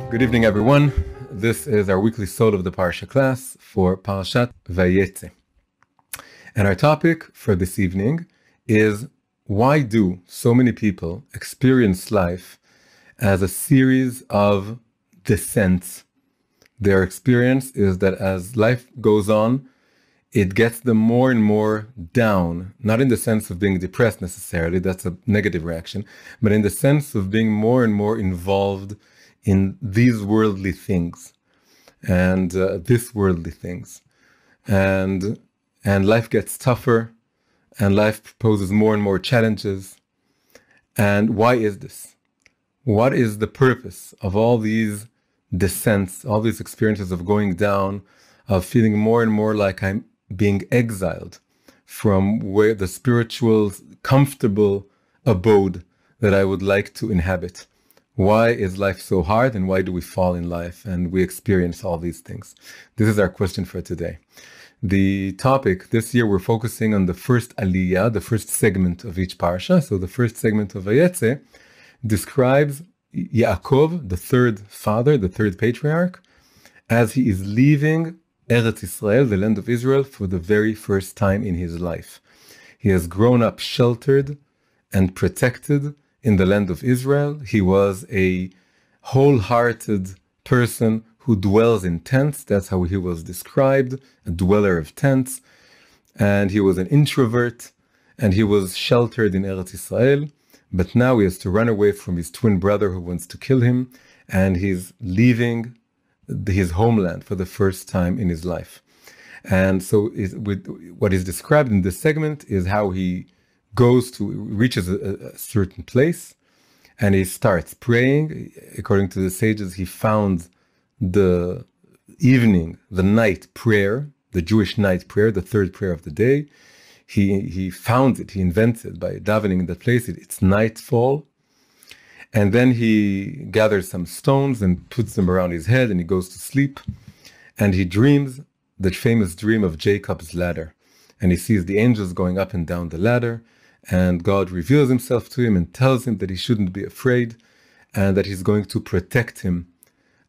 Good evening, everyone. This is our weekly Soul of the Parsha class for Parshat Vayetzei. And our topic for this evening is, why do so many people experience life as a series of descents? Their experience is that as life goes on, it gets them more and more down, not in the sense of being depressed necessarily, that's a negative reaction, but in the sense of being more and more involved in these worldly things and this worldly things. And life gets tougher and life poses more and more challenges. And why is this? What is the purpose of all these descents, all these experiences of going down, of feeling more and more like I'm being exiled from where the spiritual, comfortable abode that I would like to inhabit? Why is life so hard, and why do we fall in life and we experience all these things? This is our question for today. The topic this year, we're focusing on the first aliyah, the first segment of each parsha. So the first segment of Vayetzei describes Yaakov, the third father, the third patriarch, as he is leaving Eretz Israel, the land of Israel, for the very first time in his life. He has grown up sheltered and protected in the land of Israel. He was a wholehearted person who dwells in tents. That's how he was described, a dweller of tents. And he was an introvert, and he was sheltered in Eretz Israel. But now he has to run away from his twin brother who wants to kill him, and he's leaving his homeland for the first time in his life. And so what is described in this segment is how he reaches a certain place, and he starts praying. According to the sages, he found the night prayer, the Jewish night prayer, the third prayer of the day. He found it, he invented by davening in that place. It's nightfall. And then he gathers some stones and puts them around his head, and he goes to sleep. And he dreams the famous dream of Jacob's ladder. And he sees the angels going up and down the ladder. And God reveals himself to him and tells him that he shouldn't be afraid, and that he's going to protect him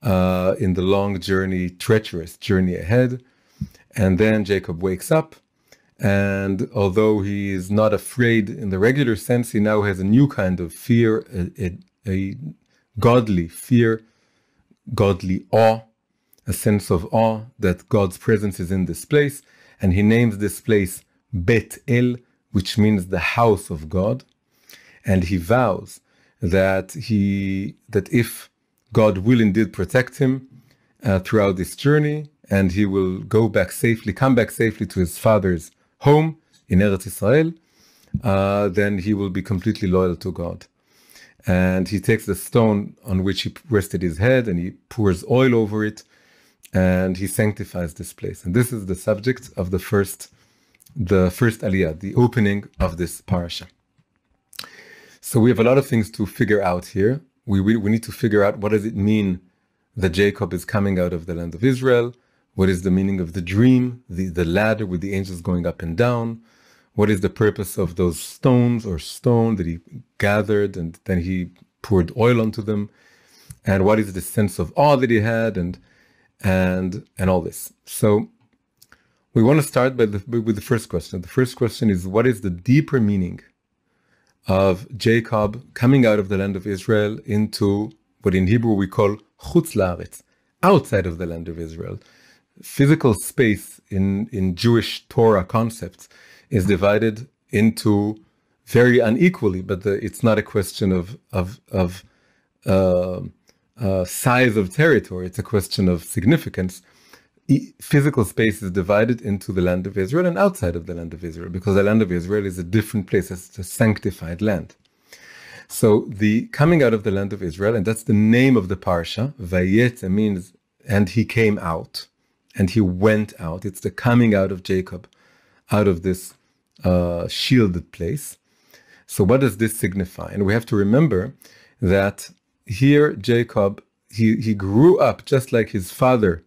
in the long journey, treacherous journey ahead. And then Jacob wakes up, and although he is not afraid in the regular sense, he now has a new kind of fear, a godly fear, godly awe, a sense of awe that God's presence is in this place. And he names this place Bet El, which means the house of God. And he vows that if God will indeed protect him throughout this journey, and he will come back safely to his father's home in Eretz Israel, then he will be completely loyal to God. And he takes the stone on which he rested his head, and he pours oil over it, and he sanctifies this place. And this is the subject of the first aliyah, the opening of this parasha. So we have a lot of things to figure out here. We need to figure out, what does it mean that Jacob is coming out of the land of Israel? What is the meaning of the dream, the ladder with the angels going up and down? What is the purpose of those stones or stone that he gathered and then he poured oil onto them? And what is the sense of awe that he had, and all this? So we want to start with the first question. The first question is, what is the deeper meaning of Jacob coming out of the land of Israel into what in Hebrew we call Chutz La'aretz, outside of the land of Israel? Physical space in Jewish Torah concepts is divided into very unequally, but it's not a question of size of territory. It's a question of significance. Physical space is divided into the land of Israel and outside of the land of Israel, because the land of Israel is a different place. It's a sanctified land. So the coming out of the land of Israel, and that's the name of the parsha, Vayetzei means, and he came out, and he went out. It's the coming out of Jacob, out of this shielded place. So what does this signify? And we have to remember that here Jacob, he grew up just like his father,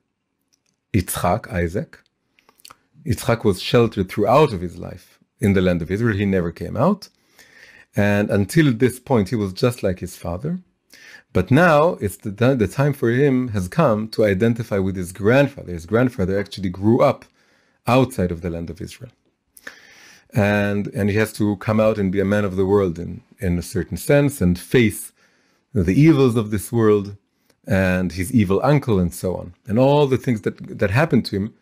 Yitzchak, Isaac. Yitzchak was sheltered throughout of his life in the land of Israel. He never came out. And until this point, he was just like his father. But now it's the time for him has come to identify with his grandfather. His grandfather actually grew up outside of the land of Israel. And he has to come out and be a man of the world in a certain sense and face the evils of this world and his evil uncle and so on. And all the things that happened to him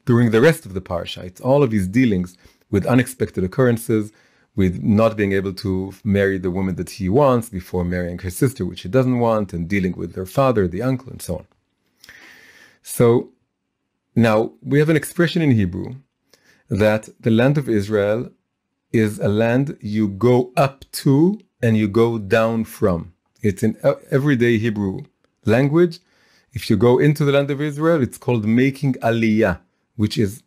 during the rest of the Parsha. It's all of his dealings with unexpected occurrences, with not being able to marry the woman that he wants before marrying her sister, which he doesn't want, and dealing with their father, the uncle, and so on. So now we have an expression in Hebrew that the land of Israel is a land you go up to and you go down from. It's in everyday Hebrew language. If you go into the land of Israel, it's called making aliyah, which is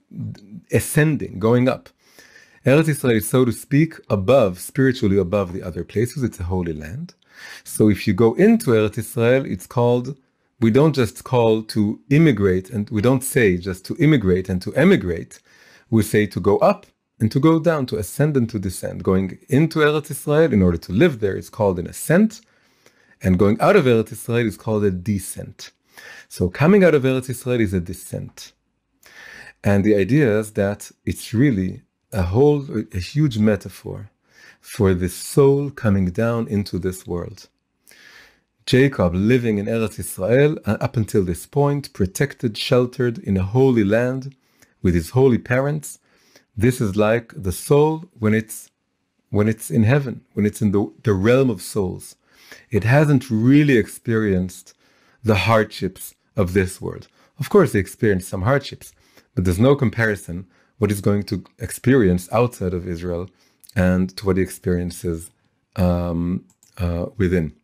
ascending, going up. Eretz Israel is, so to speak, spiritually above the other places. It's a holy land. So if you go into Eretz Israel, we don't just call to immigrate, and we don't say just to immigrate and to emigrate. We say to go up and to go down, to ascend and to descend. Going into Eretz Israel in order to live there is called an ascent, and going out of Eretz Israel is called a descent. So coming out of Eretz Israel is a descent. And the idea is that it's really a huge metaphor for the soul coming down into this world. Jacob living in Eretz Israel up until this point, protected, sheltered in a holy land with his holy parents. This is like the soul when it's in heaven, when it's in the realm of souls. It hasn't really experienced the hardships of this world. Of course, they experienced some hardships, but there's no comparison what he's going to experience outside of Israel and to what he experiences within.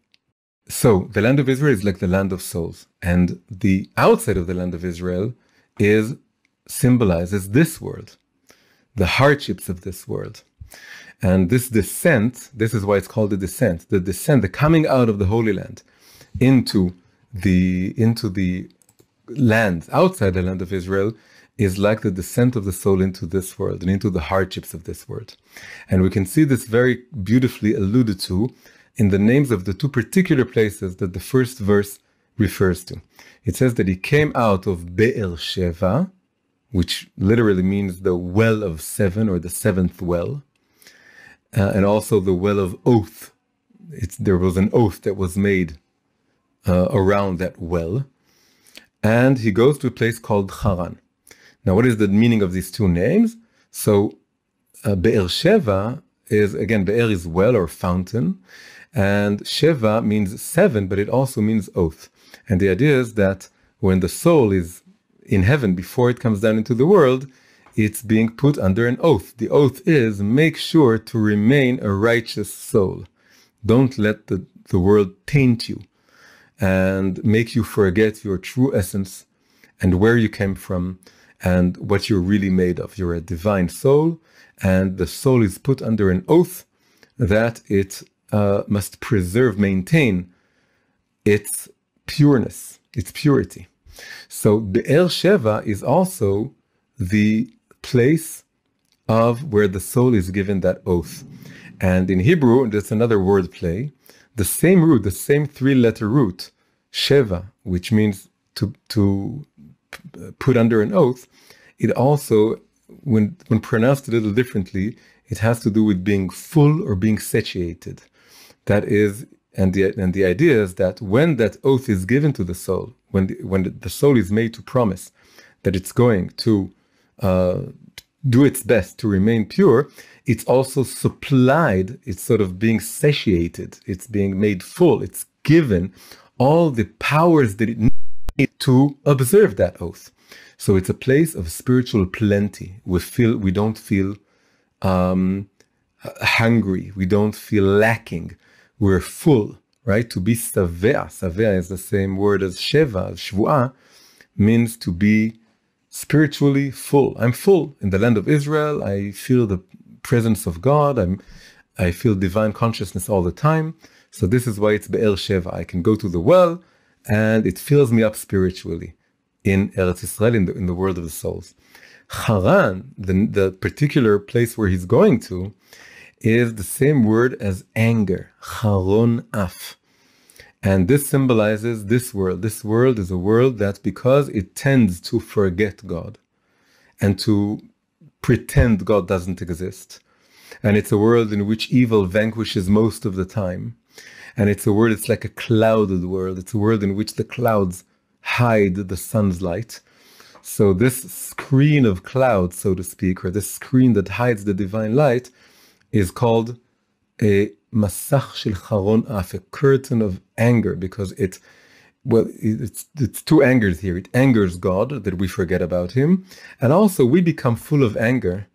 So the land of Israel is like the land of souls, and the outside of the land of Israel symbolizes this world, the hardships of this world. And this descent, this is why it's called the descent, the coming out of the Holy Land into the land, outside the land of Israel, is like the descent of the soul into this world and into the hardships of this world. And we can see this very beautifully alluded to in the names of the two particular places that the first verse refers to. It says that he came out of Be'er Sheva, which literally means the well of seven, or the seventh well, and also the well of oath. There was an oath that was made around that well. And he goes to a place called Haran. Now, what is the meaning of these two names? So, Be'er Sheva is, again, Be'er is well or fountain, and Sheva means seven, but it also means oath. And the idea is that when the soul is in heaven, before it comes down into the world, it's being put under an oath. The oath is, make sure to remain a righteous soul. Don't let the world taint you and make you forget your true essence and where you came from and what you're really made of. You're a divine soul, and the soul is put under an oath that it must preserve, maintain its pureness, its purity. So Be'er Sheva is also the place of where the soul is given that oath. And in Hebrew, there's another word play. The same root, the same three-letter root, Sheva, which means to put under an oath, it also, when pronounced a little differently, it has to do with being full or being satiated. That is, and the idea is that when that oath is given to the soul, when the soul is made to promise that it's going to do its best to remain pure, it's also supplied, it's sort of being satiated, it's being made full, it's given all the powers that it needs to observe that oath. So it's a place of spiritual plenty. We don't feel hungry, we don't feel lacking, we're full, right? To be savea is the same word as sheva, shvuah, means to be spiritually full. I'm full. In the land of Israel, I feel the presence of God. I feel divine consciousness all the time. So this is why it's Be'er Sheva. I can go to the well, and it fills me up spiritually in Eretz Israel, in the world of the souls. Haran, the particular place where he's going to, is the same word as anger, charon af. And this symbolizes this world. This world is a world that, because it tends to forget God and to pretend God doesn't exist, and it's a world in which evil vanquishes most of the time, and it's a world, it's like a clouded world. It's a world in which the clouds hide the sun's light. So this screen of clouds, so to speak, or this screen that hides the divine light, is called a masach shel charon af, a curtain of anger, because it's two angers here. It angers God that we forget about him, and also we become full of anger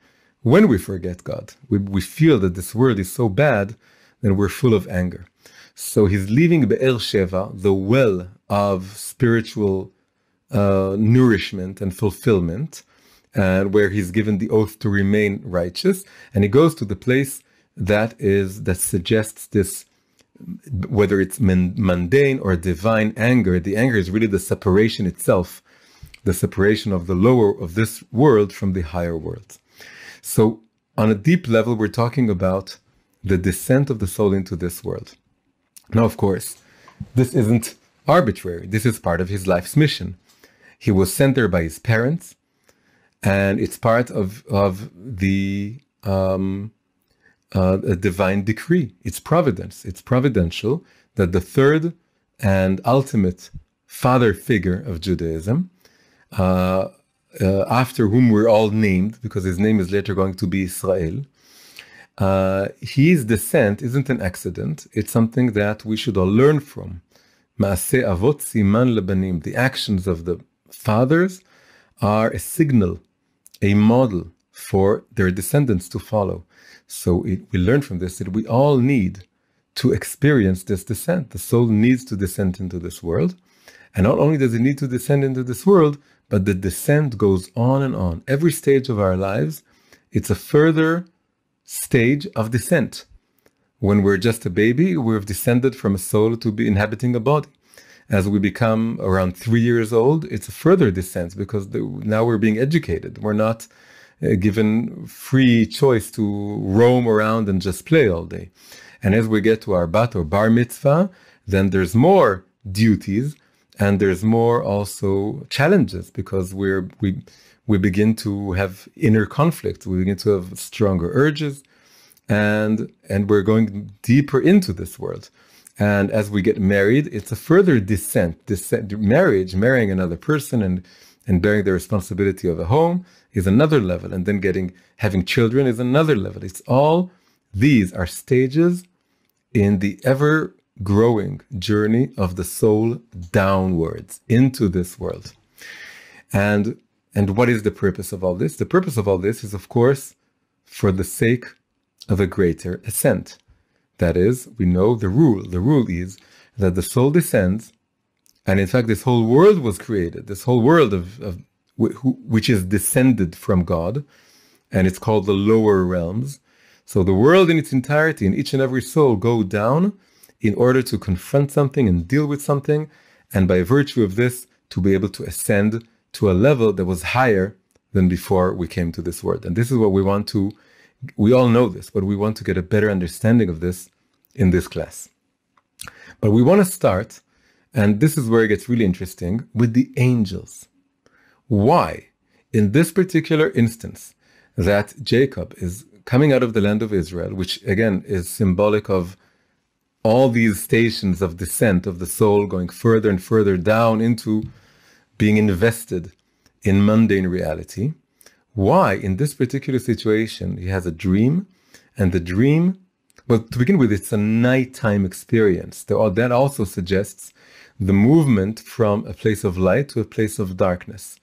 when we forget God. We feel that this world is so bad that we're full of anger. So he's leaving Be'er Sheva, the well of spiritual nourishment and fulfillment, and where he's given the oath to remain righteous, and he goes to the place that suggests this, whether it's mundane or divine anger. The anger is really the separation itself, the separation of the lower of this world from the higher world. So on a deep level, we're talking about the descent of the soul into this world. Now, of course, this isn't arbitrary. This is part of his life's mission. He was sent there by his parents, and it's part of the a divine decree. It's providence. It's providential that the third and ultimate father figure of Judaism, after whom we're all named, because his name is later going to be Israel, his descent isn't an accident. It's something that we should all learn from. Maaseh avot siman lebanim. The actions of the fathers are a signal, a model for their descendants to follow. So we learn from this that we all need to experience this descent. The soul needs to descend into this world. And not only does it need to descend into this world, but the descent goes on and on. Every stage of our lives, it's a further stage of descent. When we're just a baby, we've descended from a soul to be inhabiting a body. As we become around 3 years old, it's a further descent, because now we're being educated. We're not given free choice to roam around and just play all day. And as we get to our bat or bar mitzvah, then there's more duties and there's more also challenges, because we begin to have inner conflict. We begin to have stronger urges, and we're going deeper into this world. And as we get married, it's a further descent. Marrying another person and bearing the responsibility of a home is another level. And then having children is another level. These are stages in the ever-growing journey of the soul downwards into this world. And what is the purpose of all this? The purpose of all this is, of course, for the sake of a greater ascent. That is, we know the rule. The rule is that the soul descends, and in fact, this whole world was created. This whole world which is descended from God, and it's called the lower realms. So the world in its entirety, and each and every soul, go down in order to confront something and deal with something, and by virtue of this, to be able to ascend to a level that was higher than before we came to this world. And this is what we all know this, but we want to get a better understanding of this in this class. But we want to start, and this is where it gets really interesting, with the angels. Why, in this particular instance, that Jacob is coming out of the land of Israel, which again is symbolic of all these stations of descent of the soul going further and further down into being invested in mundane reality. Why, in this particular situation, he has a dream, and the dream, well, to begin with, it's a nighttime experience. That also suggests the movement from a place of light to a place of darkness.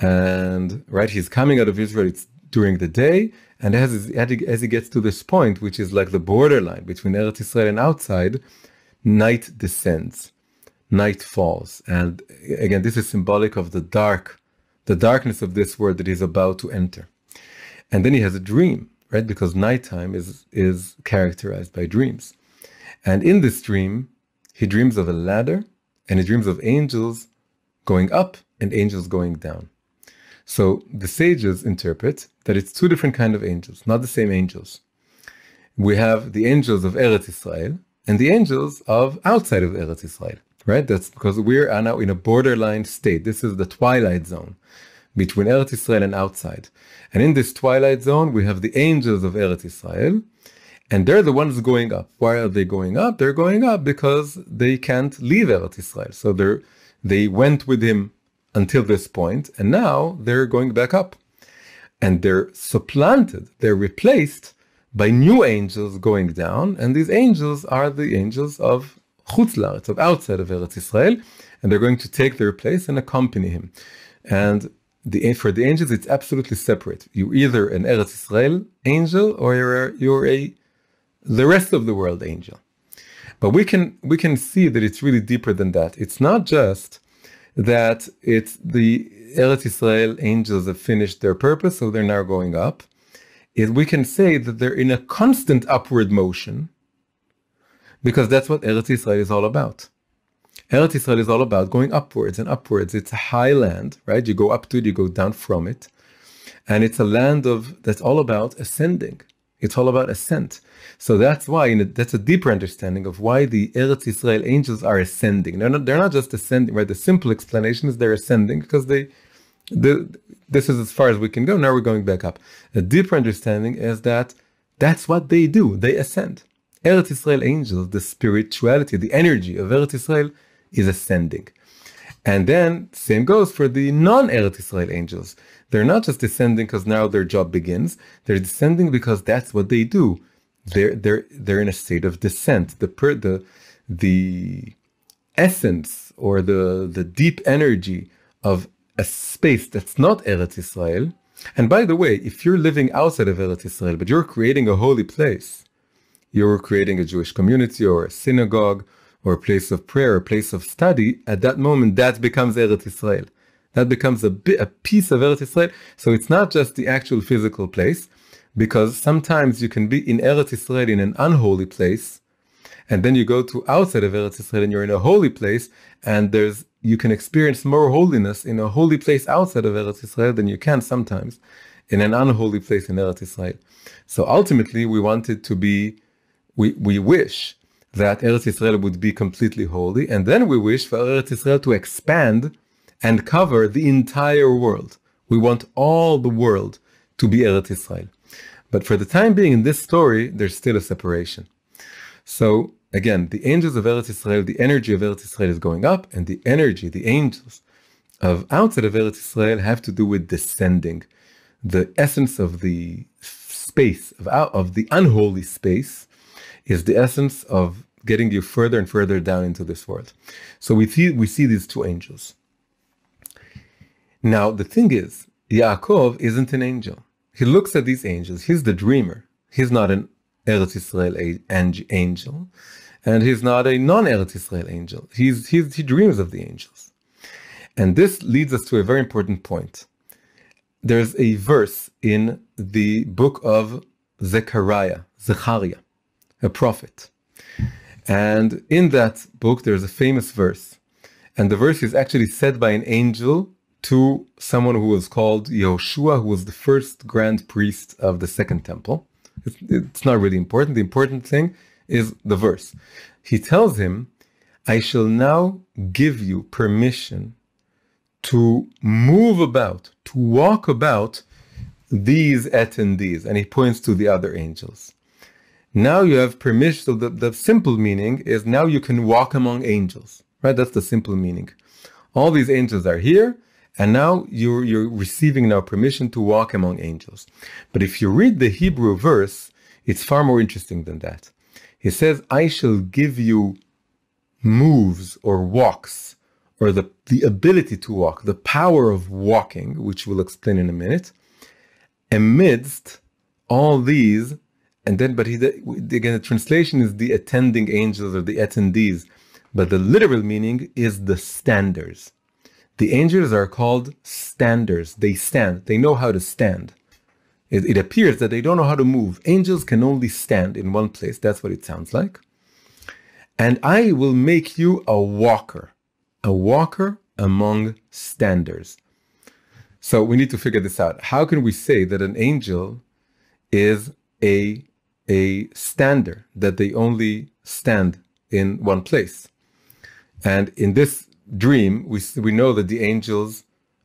And right, he's coming out of Israel, it's during the day, and as he gets to this point, which is like the borderline between Eretz Israel and outside, night descends, night falls. And again, this is symbolic of the darkness of this world that he's about to enter. And then he has a dream, right? Because nighttime is characterized by dreams. And in this dream, he dreams of a ladder, and he dreams of angels going up and angels going down. So the sages interpret that it's two different kinds of angels, not the same angels. We have the angels of Eretz Israel, and the angels of outside of Eretz Israel, right? That's because we're now in a borderline state. This is the twilight zone between Eretz Israel and outside. And in this twilight zone, we have the angels of Eretz Israel, and they're the ones going up. Why are they going up? They're going up because they can't leave Eretz Israel. So they went with him until this point, and now they're going back up. And they're supplanted, they're replaced by new angels going down, and these angels are the angels of Chutz La'aretz, of outside of Eretz Israel, and they're going to take their place and accompany him. And for the angels, it's absolutely separate. You're either an Eretz Israel angel or you're the rest of the world angel. But we can see that it's really deeper than that. It's not just that it's the Eretz Israel angels have finished their purpose, so they're now going up. We can say that they're in a constant upward motion, because that's what Eretz Israel is all about. Eretz Israel is all about going upwards and upwards. It's a high land, right? You go up to it, you go down from it. And it's a land that's all about ascending. It's all about ascent. So that's why, that's a deeper understanding of why the Eretz Israel angels are ascending. They're not just ascending, right? The simple explanation is they're ascending because this is as far as we can go. Now we're going back up. A deeper understanding is that's what they do. They ascend. Eretz Israel angels, the spirituality, the energy of Eretz Israel is ascending. And then same goes for the non-Eretz Israel angels. They're not just descending because now their job begins. They're descending because that's what they do. They're in a state of descent. The essence or the deep energy of a space that's not Eretz Israel. And by the way, if you're living outside of Eretz Israel, but you're creating a holy place, you're creating a Jewish community or a synagogue or a place of prayer, a place of study, at that moment, that becomes Eretz Israel. That becomes a piece of Eretz Israel. So it's not just the actual physical place, because sometimes you can be in Eretz Israel in an unholy place, and then you go to outside of Eretz Israel and you're in a holy place, and you can experience more holiness in a holy place outside of Eretz Israel than you can sometimes in an unholy place in Eretz Israel. So ultimately, we wish that Eretz Israel would be completely holy, and then we wish for Eretz Israel to expand and cover the entire world. We want all the world to be Eretz Israel. But for the time being in this story, there's still a separation. So again, the angels of Eretz Israel, the energy of Eretz Israel is going up, and the angels of outside of Eretz Israel have to do with descending. The essence of the space, of the unholy space, is the essence of getting you further and further down into this world. So we see these two angels. Now, the thing is, Yaakov isn't an angel. He looks at these angels. He's the dreamer. He's not an Eretz Israel angel, and he's not a non-Eretz Israel angel. He dreams of the angels. And this leads us to a very important point. There's a verse in the book of Zechariah, a prophet. And in that book, there's a famous verse. And the verse is actually said by an angel to someone who was called Yehoshua, who was the first grand priest of the Second Temple. It's not really important. The important thing is the verse. He tells him, I shall now give you permission to move about, to walk about these attendees. And he points to the other angels. Now you have permission. So the simple meaning is now you can walk among angels, right? That's the simple meaning. All these angels are here, and now you're receiving now permission to walk among angels. But if you read the Hebrew verse, it's far more interesting than that. He says, I shall give you moves or walks, or the ability to walk, the power of walking, which we'll explain in a minute, amidst all these. And then, again, the translation is the attending angels or the attendees, but the literal meaning is the standers. The angels are called standers. They stand. They know how to stand. It appears that they don't know how to move. Angels can only stand in one place. That's what it sounds like. And I will make you a walker among standers. So we need to figure this out. How can we say that an angel is a a stander, that they only stand in one place. And in this dream, we know that the angels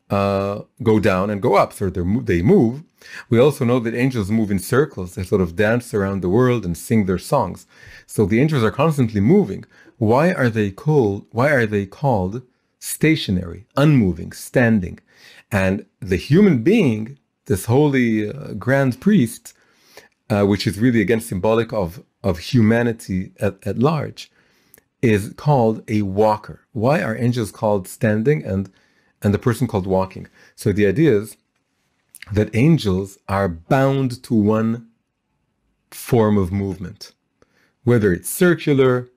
go down and go up, so they move. We also know that angels move in circles. They sort of dance around the world and sing their songs. So the angels are constantly moving. Why are they called stationary, unmoving, standing? And the human being, this holy grand priest, which is really again symbolic of humanity at large, is called a walker. Why are angels called standing and the person called walking? So the idea is that angels are bound to one form of movement. Whether it's circular,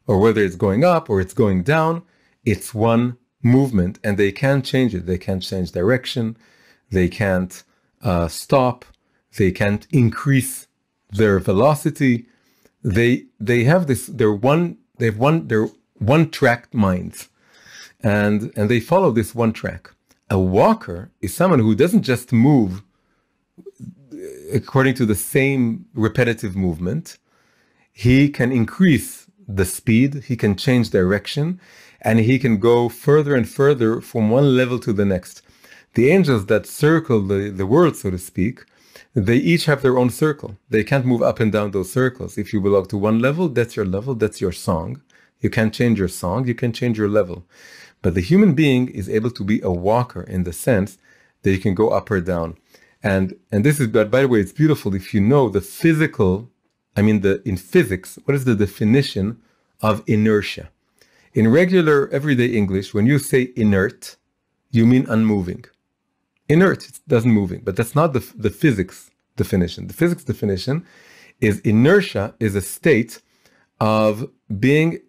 or whether it's going up or it's going down, it's one movement, and they can't change it. They can't change direction. They can't stop. They can't increase their velocity. They have this. They're one track minds, and they follow this one track. A walker is someone who doesn't just move according to the same repetitive movement. He can increase the speed, he can change direction, and he can go further and further from one level to the next. The angels that circle the world, so to speak, they each have their own circle. They can't move up and down those circles. If you belong to one level, that's your song. You can't change your song, you can change your level. But the human being is able to be a walker in the sense that you can go up or down. And this is, but by the way, it's beautiful if you know the physical, in physics, what is the definition of inertia? In regular everyday English, when you say inert, you mean unmoving. Inert, it doesn't moving, but that's not the physics definition. The physics definition is inertia is a state of being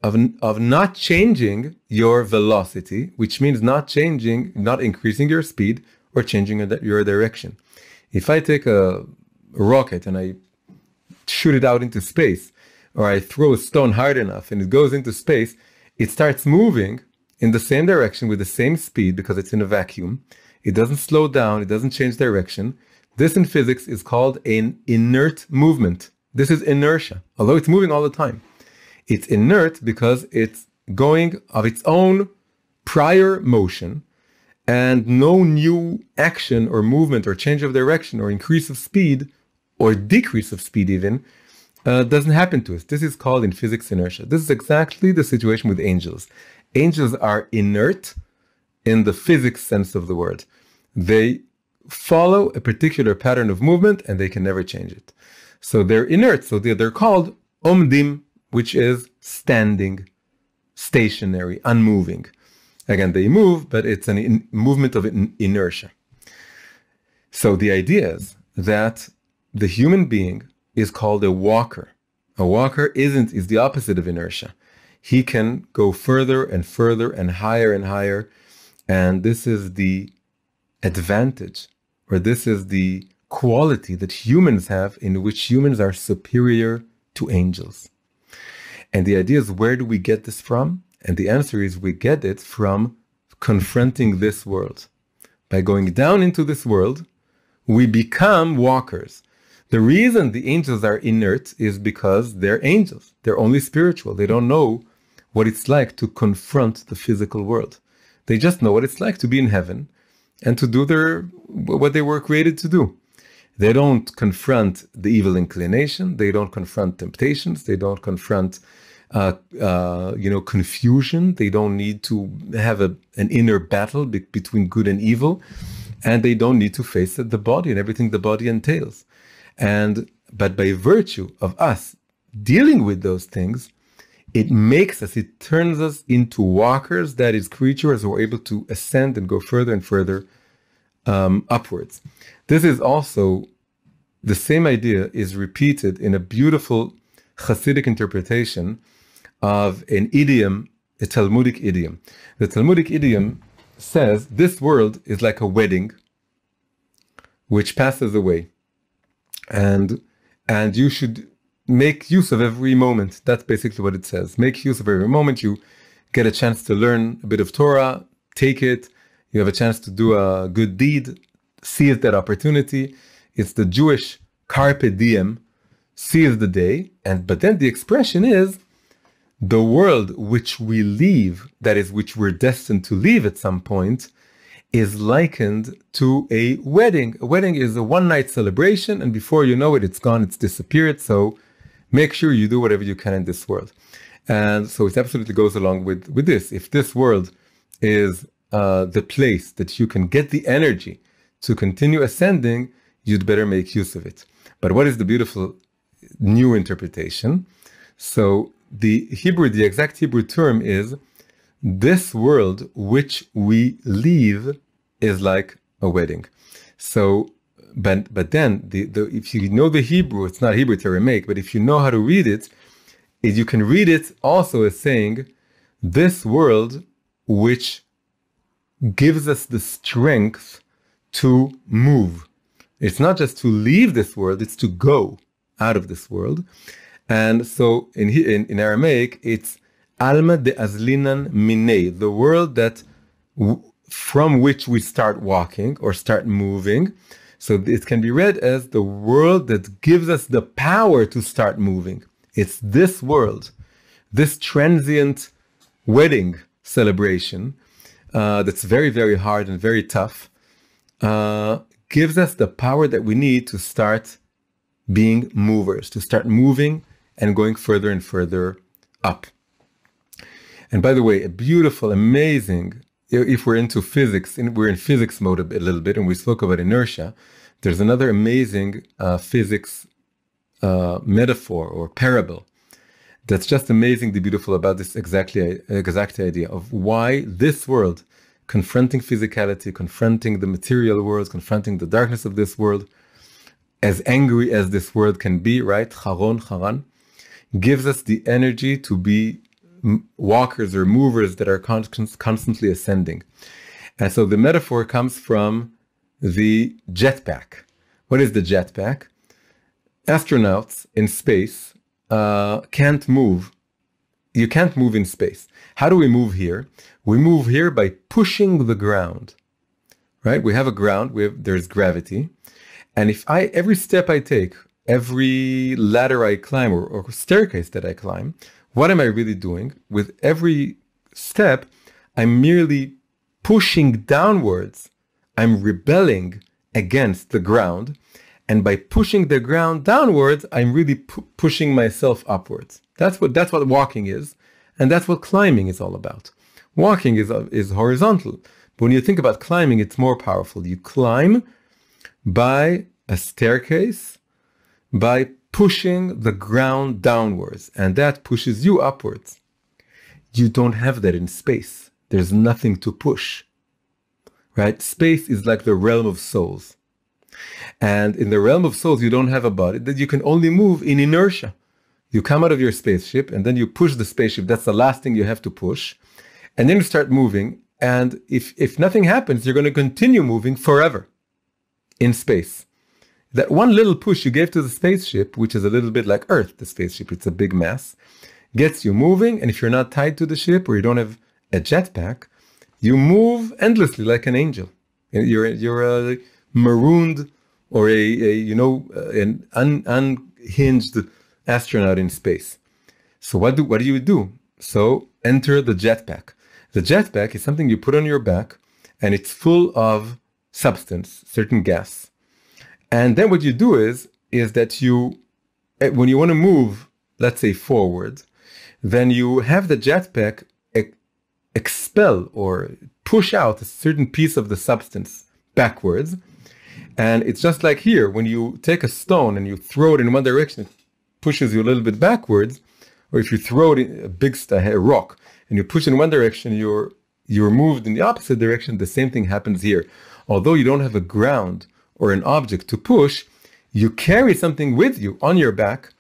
of not changing your velocity, which means not increasing your speed or changing your direction. If I take a rocket and I shoot it out into space, or I throw a stone hard enough and it goes into space, it starts moving in the same direction with the same speed because it's in a vacuum. It doesn't slow down, it doesn't change direction. This in physics is called an inert movement. This is inertia, although it's moving all the time. It's inert because it's going of its own prior motion, and no new action or movement or change of direction or increase of speed or decrease of speed even doesn't happen to us. This is called in physics inertia. This is exactly the situation with angels. Angels are inert in the physics sense of the word. They follow a particular pattern of movement and they can never change it. So they're inert. So they're called omdim, which is standing, stationary, unmoving. Again, they move, but it's a movement of inertia. So the idea is that the human being is called a walker. A walker is the opposite of inertia. He can go further and further and higher, and this is the advantage, or this is the quality that humans have, in which humans are superior to angels. And the idea is, where do we get this from? And the answer is, we get it from confronting this world. By going down into this world, we become walkers. The reason the angels are inert is because they're angels. They're only spiritual. They don't know what it's like to confront the physical world. They just know what it's like to be in heaven and to do what they were created to do. They don't confront the evil inclination. They don't confront temptations. They don't confront confusion. They don't need to have an inner battle between good and evil, and they don't need to face the body and everything the body entails. But by virtue of us dealing with those things, it turns us into walkers, that is, creatures who are able to ascend and go further and further upwards. This is also, the same idea is repeated in a beautiful Hasidic interpretation of an idiom, a Talmudic idiom. The Talmudic idiom says, this world is like a wedding which passes away. And you should make use of every moment. That's basically what it says. Make use of every moment. You get a chance to learn a bit of Torah, take it. You have a chance to do a good deed, seize that opportunity. It's the Jewish carpe diem, seize the day, but then the expression is the world which we leave, that is, which we're destined to leave at some point, is likened to a wedding. A wedding is a one-night celebration, and before you know it, it's gone, it's disappeared. So make sure you do whatever you can in this world. And so it absolutely goes along with this. If this world is the place that you can get the energy to continue ascending, you'd better make use of it. But what is the beautiful new interpretation? So the exact Hebrew term is, this world which we leave is like a wedding. So, but then if you know the Hebrew, it's not Hebrew, it's Aramaic, but if you know how to read it, you can read it also as saying, this world which gives us the strength to move. It's not just to leave this world, it's to go out of this world. And so in Aramaic, it's Alma de Azlinan Minei, the world that from which we start walking or start moving. So it can be read as the world that gives us the power to start moving. It's this world, this transient wedding celebration that's very, very hard and very tough, gives us the power that we need to start being movers, to start moving and going further and further up. And by the way, a beautiful, amazing, if we're into physics, we're in physics mode a little bit, and we spoke about inertia, there's another amazing physics metaphor or parable that's just amazingly beautiful about this exact idea of why this world, confronting physicality, confronting the material world, confronting the darkness of this world, as angry as this world can be, right? Haran, gives us the energy to be walkers or movers that are constantly ascending. And so the metaphor comes from the jetpack. What is the jetpack? Astronauts in space can't move. You can't move in space. How do we move here? We move here by pushing the ground, right? We have a ground, there's gravity. And if every step I take, every ladder I climb or staircase that I climb, what am I really doing? With every step, I'm merely pushing downwards. I'm rebelling against the ground. And by pushing the ground downwards, I'm really pushing myself upwards. That's what walking is. And that's what climbing is all about. Walking is horizontal. But when you think about climbing, it's more powerful. You climb by a staircase, by pushing the ground downwards, and that pushes you upwards. You don't have that in space. There's nothing to push, right? Space is like the realm of souls. And in the realm of souls, you don't have a body, that you can only move in inertia. You come out of your spaceship and then you push the spaceship. That's the last thing you have to push. And then you start moving. And if nothing happens, you're going to continue moving forever in space. That one little push you gave to the spaceship, which is a little bit like Earth, the spaceship, it's a big mass, gets you moving. And if you're not tied to the ship or you don't have a jetpack, you move endlessly like an angel. You're a marooned or an unhinged astronaut in space. So what do you do? So enter the jetpack. The jetpack is something you put on your back, and it's full of substance, certain gas. And then what you do is that when you want to move, let's say forward, then you have the jetpack expel or push out a certain piece of the substance backwards. And it's just like here, when you take a stone and you throw it in one direction, it pushes you a little bit backwards. Or if you throw it in a rock and you push in one direction, you're moved in the opposite direction. The same thing happens here. Although you don't have a ground or an object to push, you carry something with you on your back.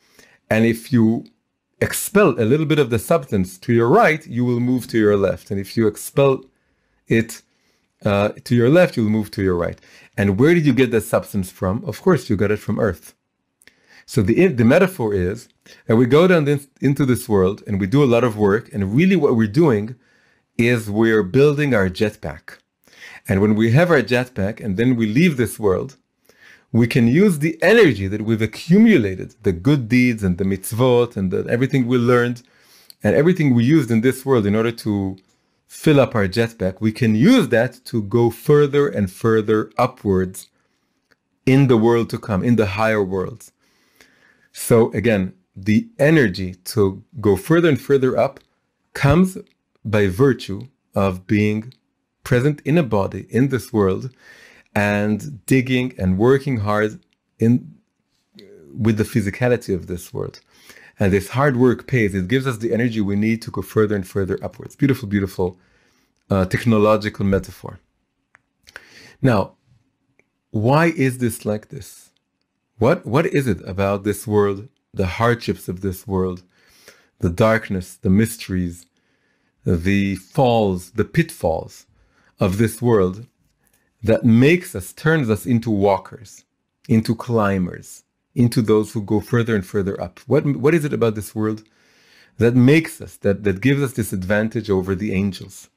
And if you expel a little bit of the substance to your right, you will move to your left. And if you expel it to your left, you'll move to your right. And where did you get that substance from? Of course, you got it from Earth. So the metaphor is that we go down into this world and we do a lot of work. And really what we're doing is we're building our jetpack. And when we have our jetpack and then we leave this world, we can use the energy that we've accumulated, the good deeds and the mitzvot and everything we learned and everything we used in this world in order to fill up our jetpack. We can use that to go further and further upwards in the world to come, in the higher worlds. So again, the energy to go further and further up comes by virtue of being present in a body in this world and digging and working hard with the physicality of this world. And this hard work pays. It gives us the energy we need to go further and further upwards. Beautiful, beautiful technological metaphor. Now, why is this like this? What is it about this world, the hardships of this world, the darkness, the mysteries, the falls, the pitfalls of this world that turns us into walkers, into climbers, into those who go further and further up? What is it about this world that makes us, that gives us this advantage over the angels?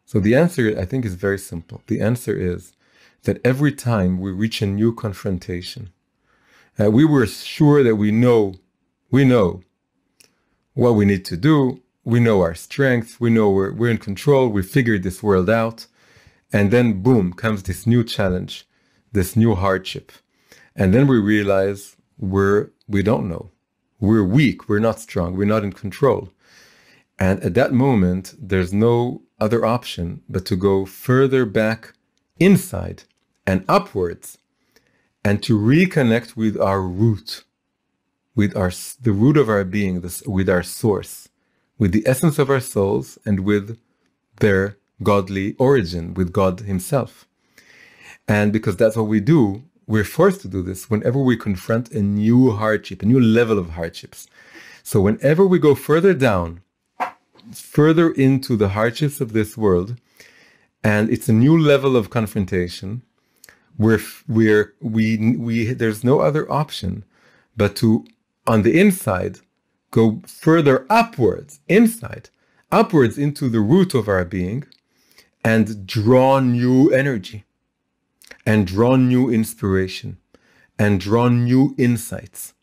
So the answer, I think, is very simple. The answer is that every time we reach a new confrontation, we were sure that we know what we need to do, we know our strengths, we know we're in control, we figured this world out, and then boom, comes this new challenge, this new hardship. And then we realize we don't know. We're weak, we're not strong, we're not in control. And at that moment, there's no other option but to go further back inside and upwards and to reconnect with our root, with the root of our being, with our source, with the essence of our souls and with their godly origin, with God himself. And because that's what we do, we're forced to do this whenever we confront a new hardship, a new level of hardships. So whenever we go further down, further into the hardships of this world, and it's a new level of confrontation, there's no other option but to, on the inside, go further upwards, upwards into the root of our being, and draw new energy, and draw new inspiration, and draw new insights.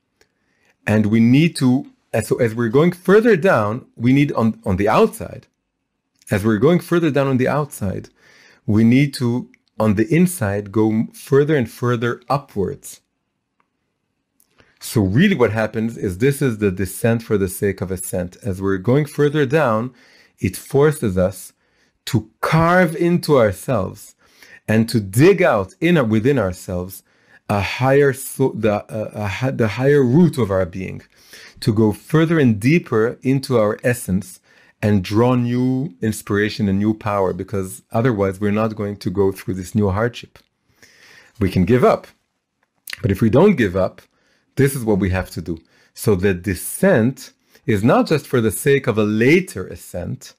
And we need to, so as we're going further down, we need on the outside, as we're going further down on the outside, we need to, on the inside, go further and further upwards. So really what happens is this is the descent for the sake of ascent. As we're going further down, it forces us to carve into ourselves and to dig out within ourselves the higher root of our being, to go further and deeper into our essence and draw new inspiration and new power, because otherwise we're not going to go through this new hardship. We can give up, but if we don't give up, this is what we have to do. So the descent is not just for the sake of a later ascent.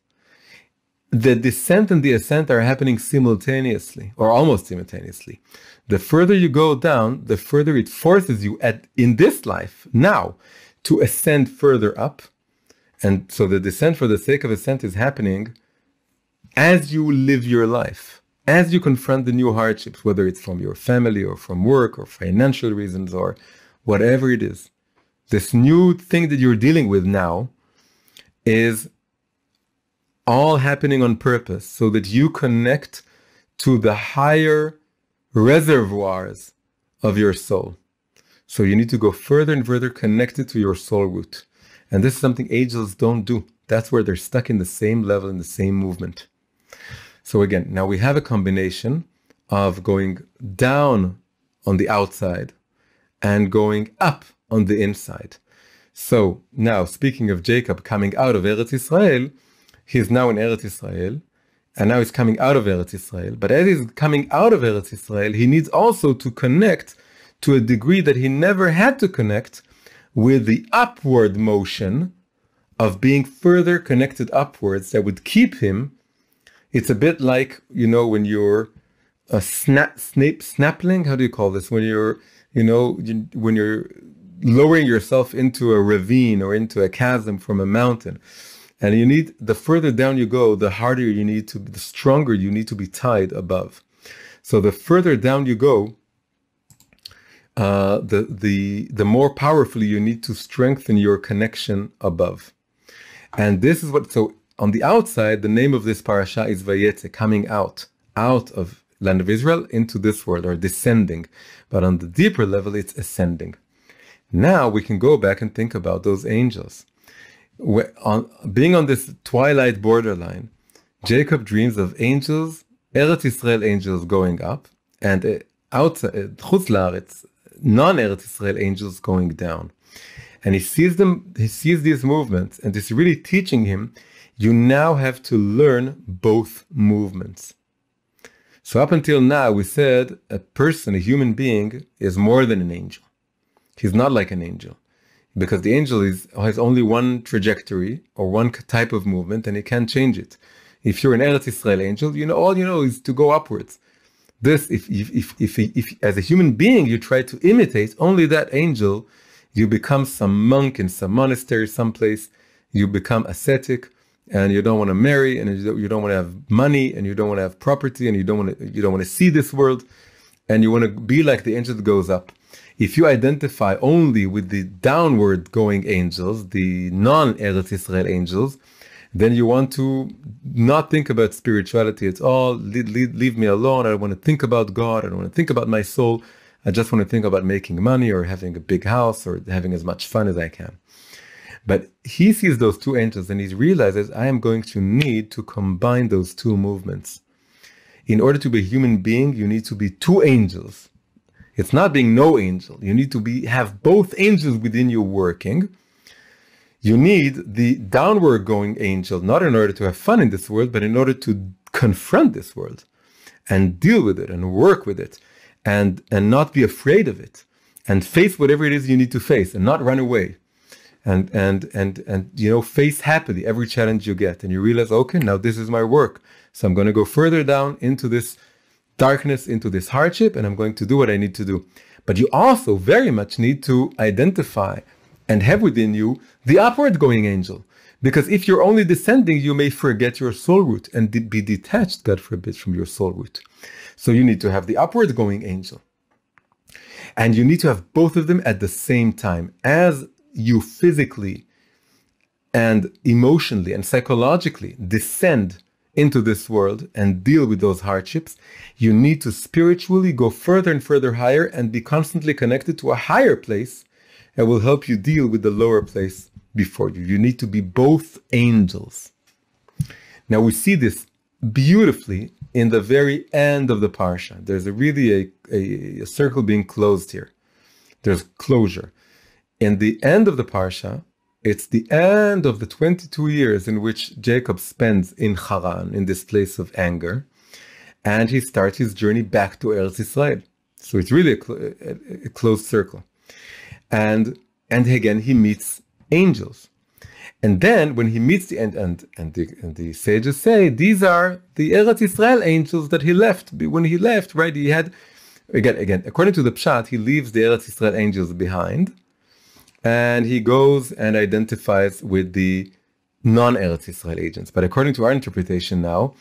The descent and the ascent are happening simultaneously, or almost simultaneously. The further you go down, the further it forces you in this life, now, to ascend further up. And so the descent for the sake of ascent is happening as you live your life, as you confront the new hardships, whether it's from your family or from work or financial reasons or whatever it is. This new thing that you're dealing with now is all happening on purpose so that you connect to the higher reservoirs of your soul. So you need to go further and further connected to your soul root. And this is something angels don't do. That's where they're stuck in the same level, in the same movement. So again, now we have a combination of going down on the outside and going up on the inside. So now, speaking of Jacob coming out of Eretz Israel, he's now in Eretz Israel, and now he's coming out of Eretz Israel. But as he's coming out of Eretz Israel, he needs also to connect to a degree that he never had to connect with the upward motion of being further connected upwards that would keep him. It's a bit like, when you're a snappling, how do you call this? When you're, when you're lowering yourself into a ravine or into a chasm from a mountain. And you need, the further down you go, the harder you need to, the stronger you need to be tied above. So the further down you go, the more powerfully you need to strengthen your connection above. And this is what, so on the outside, the name of this parasha is Vayetzei, coming out of land of Israel into this world, or descending. But on the deeper level, it's ascending. Now we can go back and think about those angels. Being on this twilight borderline, Jacob dreams of angels, Eretz Israel angels going up, and outside, Chutz La'aretz, non-Eretz Israel angels going down. And he sees these movements, and it's really teaching him, you now have to learn both movements. So up until now, we said a person, a human being, is more than an angel. He's not like an angel, because the angel has only one trajectory or one type of movement, and he can't change it. If you're an Eretz Israel angel, all you know is to go upwards. This, if as a human being you try to imitate only that angel, you become some monk in some monastery someplace. You become ascetic, and you don't want to marry, and you don't want to have money, and you don't want to have property, and you don't want to see this world, and you want to be like the angel that goes up. If you identify only with the downward going angels, the non-Eretz Israel angels, then you want to not think about spirituality at all. Leave me alone. I don't want to think about God. I don't want to think about my soul. I just want to think about making money or having a big house or having as much fun as I can. But he sees those two angels and he realizes, I am going to need to combine those two movements. In order to be a human being, you need to be two angels. It's not being no angel. You need to have both angels within you working. You need the downward going angel, not in order to have fun in this world, but in order to confront this world and deal with it and work with it and not be afraid of it and face whatever it is you need to face and not run away and face happily every challenge you get. And you realize, okay, now this is my work. So I'm going to go further down into this darkness, into this hardship, and I'm going to do what I need to do. But you also very much need to identify and have within you the upward going angel. Because if you're only descending, you may forget your soul root and be detached, God forbid, from your soul root. So you need to have the upward going angel. And you need to have both of them at the same time. As you physically and emotionally and psychologically descend into this world and deal with those hardships, you need to spiritually go further and further higher and be constantly connected to a higher place that will help you deal with the lower place before you. You need to be both angels. Now we see this beautifully in the very end of the Parsha. There's really a circle being closed here. There's closure. In the end of the Parsha, it's the end of the 22 years in which Jacob spends in Haran, in this place of anger, and he starts his journey back to Eretz Israel. So it's really a closed circle. And again, he meets angels. And then when he meets the sages say, these are the Eretz Israel angels that he left. When he left, right, he had, again, according to the Pshat, he leaves the Eretz Israel angels behind, and he goes and identifies with the non-Eretz Israel agents. But according to our interpretation now,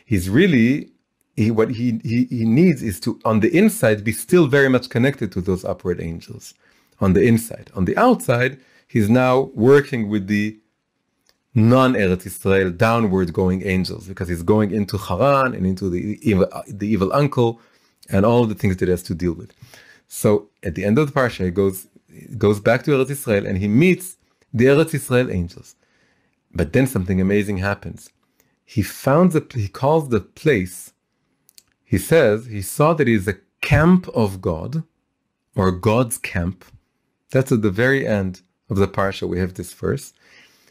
he's really, what he needs is to, on the inside, be still very much connected to those upward angels. On the inside. On the outside, he's now working with the non-Eretz Israel downward going angels, because he's going into Haran and into the evil uncle and all the things that he has to deal with. So at the end of the Parsha, he goes back to Eretz Israel and he meets the Eretz Israel angels. But then something amazing happens. He calls the place, he says, he saw that it is a camp of God, or God's camp. That's at the very end of the Parsha, we have this verse.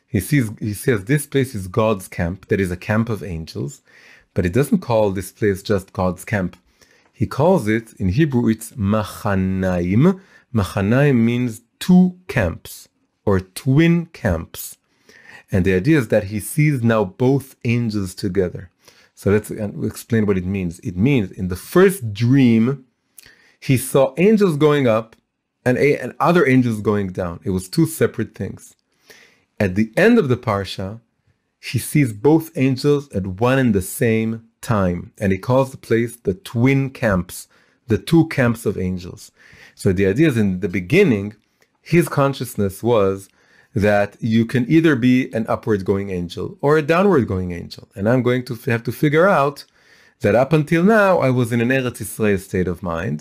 He says this place is God's camp, that is a camp of angels, but he doesn't call this place just God's camp. He calls it, in Hebrew, it's Machanaim. Machanaim means two camps, or twin camps. And the idea is that he sees now both angels together. So let's explain what it means. It means in the first dream, he saw angels going up and other angels going down. It was two separate things. At the end of the Parsha, he sees both angels at one and the same time. And he calls the place the twin camps, the two camps of angels. So the idea is, in the beginning, his consciousness was that you can either be an upward going angel or a downward going angel. And I'm going to have to figure out that up until now, I was in an Eretz Yisrael state of mind.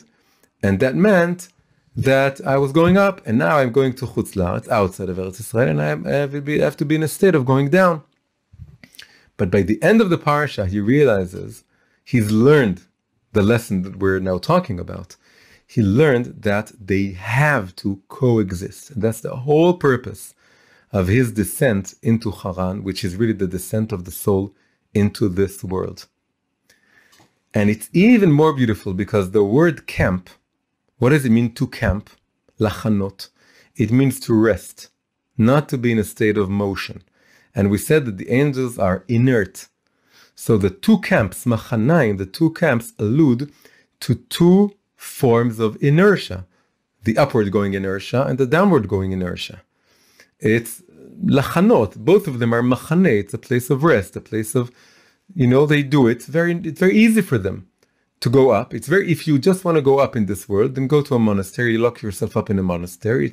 And that meant that I was going up, and now I'm going to Chutz La'aretz, outside of Eretz Yisrael, and I have to be in a state of going down. But by the end of the Parsha, he realizes he's learned the lesson that we're now talking about. He learned that they have to coexist. And that's the whole purpose of his descent into Haran, which is really the descent of the soul into this world. And it's even more beautiful because the word camp, what does it mean to camp? Lachanot. It means to rest, not to be in a state of motion. And we said that the angels are inert. So the two camps, Machanaim, the two camps allude to two forms of inertia, the upward going inertia and the downward going inertia. It's lachanot, both of them are machane, it's a place of rest, a place of, they do it, it's very easy for them to go up. If you just want to go up in this world, then go to a monastery, lock yourself up in a monastery,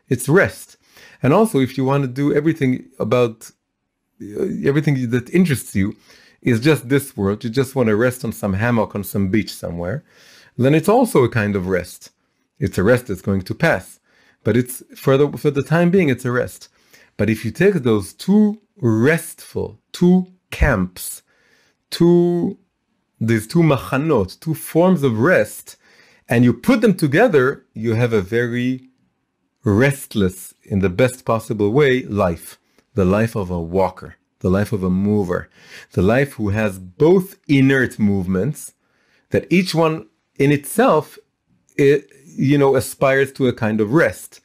it's rest. And also, if you want to do everything that interests you is just this world, you just want to rest on some hammock on some beach somewhere, then it's also a kind of rest. It's a rest that's going to pass. But it's for the time being, it's a rest. But if you take those two camps, these two machanot, two forms of rest, and you put them together, you have a very restless, in the best possible way, life. The life of a walker, the life of a mover, the life who has both inert movements, that each one in itself, aspires to a kind of rest.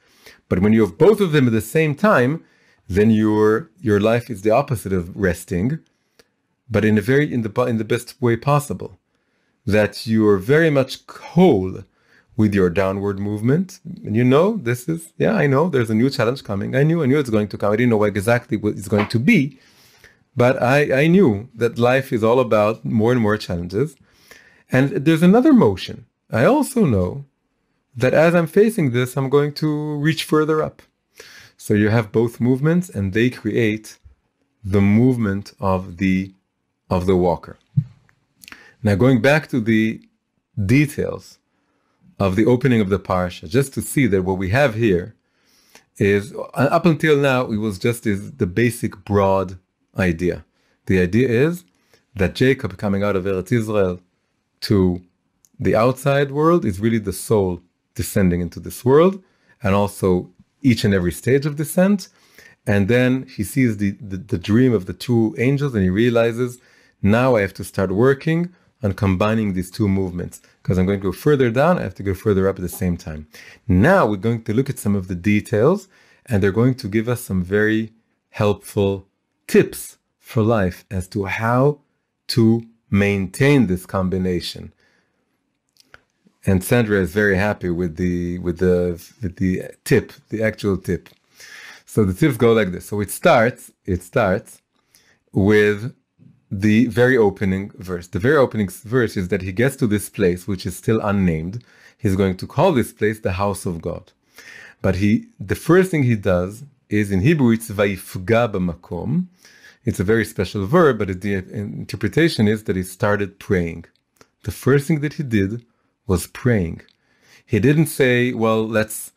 But when you have both of them at the same time, then your life is the opposite of resting, but in the best way possible. That you are very much whole with your downward movement. And I know there's a new challenge coming. I knew it's going to come. I didn't know exactly what it's going to be, but I knew that life is all about more and more challenges. And there's another motion. I also know that as I'm facing this, I'm going to reach further up. So you have both movements, and they create the movement of the walker. Now, going back to the details of the opening of the Parsha, just to see that what we have here is, up until now, it was just the basic broad idea. The idea is that Jacob, coming out of Eretz Israel to the outside world, is really the soul descending into this world, and also each and every stage of descent. And then he sees the dream of the two angels, and he realizes, now I have to start working on combining these two movements, because I'm going to go further down, I have to go further up at the same time. Now we're going to look at some of the details, and they're going to give us some very helpful tips for life as to how to maintain this combination. And Sandra is very happy with the tip, the actual tip. So the tips go like this. So it starts with the very opening verse. The very opening verse is that he gets to this place, which is still unnamed. He's going to call this place the house of God. But the first thing he does is, in Hebrew, it's vayifga b'makom. It's a very special verb, but the interpretation is that he started praying. The first thing that he did was praying. He didn't say, well, let's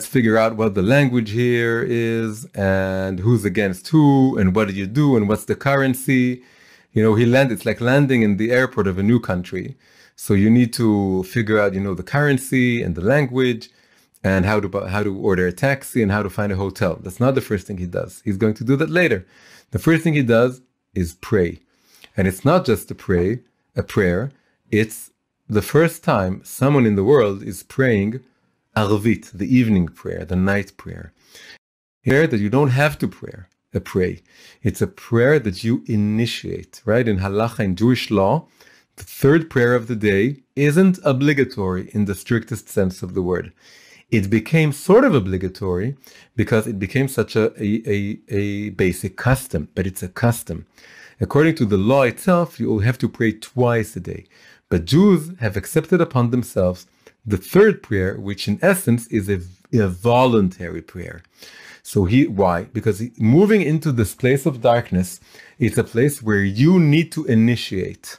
figure out what the language here is, and who's against who, and what do you do, and what's the currency. It's like landing in the airport of a new country. So you need to figure out, the currency and the language, and how to order a taxi and how to find a hotel. That's not the first thing he does. He's going to do that later. The first thing he does is pray. And it's not just a prayer, it's the first time someone in the world is praying Arvit, the evening prayer, the night prayer. Prayer that you don't have to pray. It's a prayer that you initiate, right? In halacha, in Jewish law, the third prayer of the day isn't obligatory in the strictest sense of the word. It became sort of obligatory because it became such a basic custom, but it's a custom. According to the law itself, you will have to pray twice a day. But Jews have accepted upon themselves the third prayer, which in essence is a voluntary prayer. So why? Because moving into this place of darkness, it's a place where you need to initiate.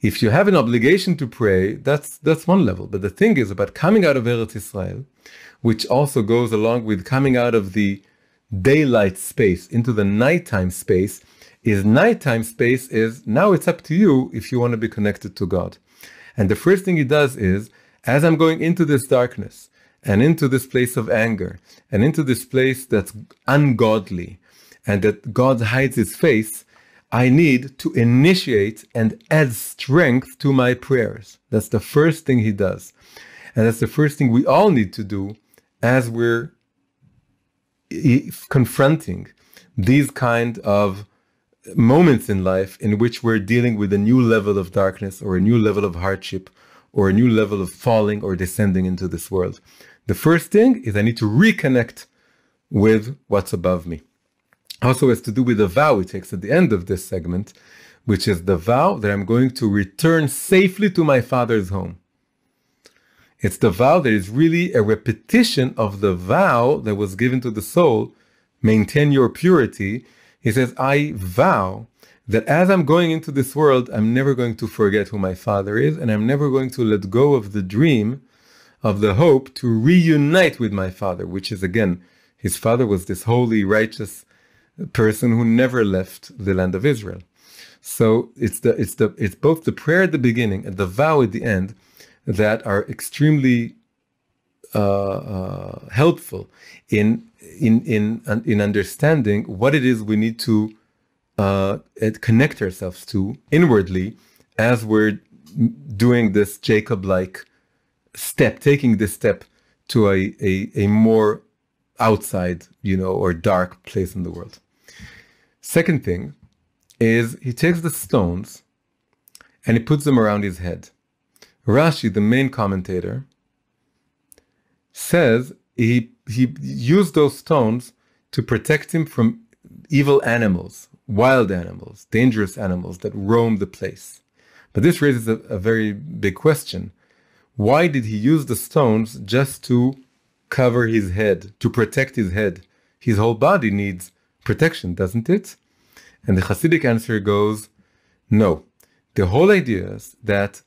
If you have an obligation to pray, that's one level. But the thing is about coming out of Eretz Israel, which also goes along with coming out of the daylight space into the nighttime space, nighttime space is now it's up to you if you want to be connected to God. And the first thing he does is, as I'm going into this darkness and into this place of anger and into this place that's ungodly and that God hides his face, I need to initiate and add strength to my prayers. That's the first thing he does. And that's the first thing we all need to do as we're confronting these kind of moments in life in which we're dealing with a new level of darkness or a new level of hardship or a new level of falling or descending into this world. The first thing is I need to reconnect with what's above me. Also has to do with the vow he takes at the end of this segment, which is the vow that I'm going to return safely to my father's home. It's the vow that is really a repetition of the vow that was given to the soul, maintain your purity. He says, I vow that as I'm going into this world, I'm never going to forget who my father is, and I'm never going to let go of the dream, of the hope to reunite with my father, which is, again, his father was this holy, righteous person who never left the land of Israel. So it's both the prayer at the beginning and the vow at the end that are extremely helpful in understanding what it is we need to connect ourselves to inwardly as we're doing this Jacob-like step, taking this step to a more outside, or dark place in the world. Second thing is he takes the stones and he puts them around his head. Rashi, the main commentator, says he used those stones to protect him from evil animals, wild animals, dangerous animals that roam the place. But this raises a very big question. Why did he use the stones just to cover his head, to protect his head? His whole body needs protection, doesn't it? And the Hasidic answer goes, no. The whole idea is that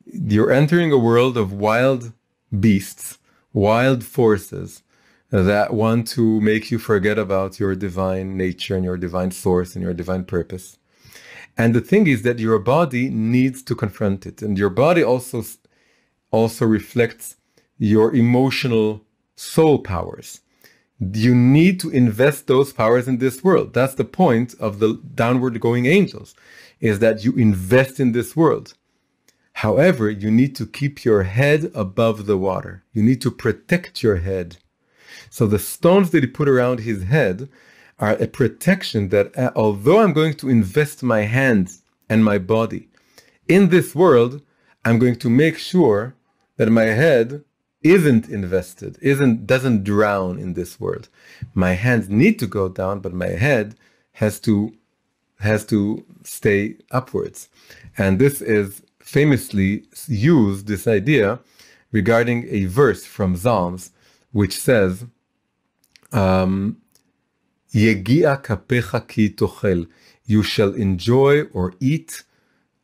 you're entering a world of wild beasts, wild forces that want to make you forget about your divine nature and your divine source and your divine purpose. And the thing is that your body needs to confront it. And your body also reflects your emotional soul powers. You need to invest those powers in this world. That's the point of the downward going angels, is that you invest in this world. However, you need to keep your head above the water. You need to protect your head. So the stones that he put around his head are a protection that although I'm going to invest my hands and my body in this world, I'm going to make sure that my head isn't invested, doesn't drown in this world. My hands need to go down, but my head has to stay upwards. And this is famously used, this idea, regarding a verse from Psalms, which says, Yegia kapecha ki tochel, you shall enjoy or eat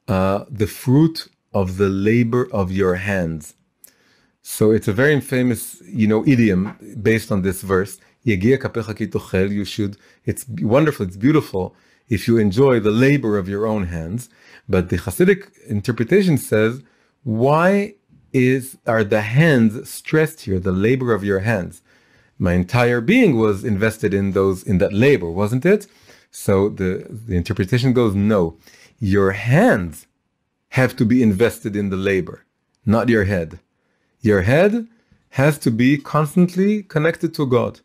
the fruit of the labor of your hands. So it's a very famous, idiom based on this verse. Yegia kapecha ki tochel, it's wonderful, it's beautiful if you enjoy the labor of your own hands. But the Hasidic interpretation says, why are the hands stressed here, the labor of your hands? My entire being was invested in that labor, wasn't it? So the interpretation goes, no, your hands have to be invested in the labor, not your head. Your head has to be constantly connected to God.